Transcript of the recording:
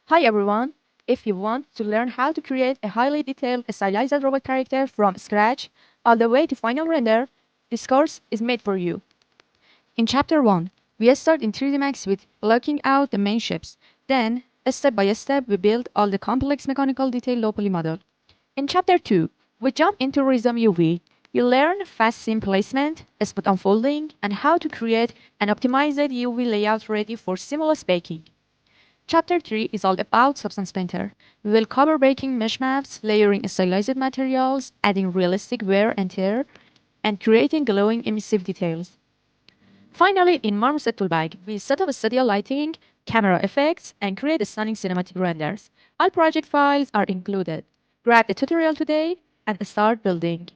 Hi everyone! If you want to learn how to create a highly detailed stylized robot character from scratch all the way to final render, this course is made for you. In Chapter 1, we start in 3D Max with blocking out the main shapes. Then, step by step, we build all the complex mechanical detail locally modeled. In Chapter 2, we jump into RizomUV. You learn fast scene placement, spot unfolding, and how to create an optimized UV layout ready for seamless baking. Chapter 3 is all about Substance Painter. We will cover baking mesh maps, layering stylized materials, adding realistic wear and tear, and creating glowing emissive details. Finally, in Marmoset Toolbag, we set up studio lighting, camera effects, and create stunning cinematic renders. All project files are included. Grab the tutorial today and start building.